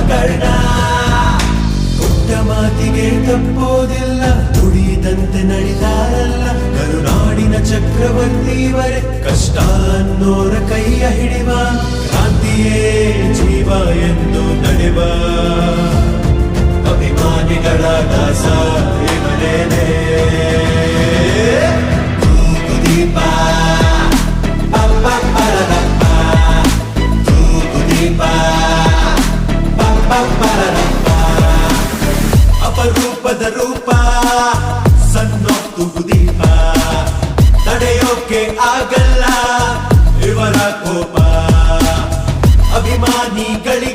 ಕರ್ಣ. ಕೊಟ್ಟ ಮಾತಿಗೆ ತಪ್ಪೋದಿಲ್ಲ, ದುಡಿದಂತೆ ನಡೆದಾರಲ್ಲ. ಕರುನಾಡಿನ ಚಕ್ರವರ್ತಿವರೇ ಕಷ್ಟ ಅನ್ನೋರ ಕೈಯ ಹಿಡಿವ. ಕ್ರಾಂತಿಯೇ ಜೀವ ಎಂದು ನಡೆವ ಅಭಿಮಾನಿಗಳ ದಾಸ ಇವರೇನೇ. ತೂಗುದೀಪ ಪಪ್ಪ ಪರದಪ್ಪ, ತೂಗುದೀಪ ಪಪ್ಪ ಪರದಪ್ಪ. ಅಪರೂಪದ ರೂಪ ಸಣ್ಣ ತೂಗುದೀಪ, ತಡೆಯೋಕೆ ಆಗಲ್ಲ ಇವರ ಕೋಪ. ಅಭಿಮಾನಿಗಳಿಗೆ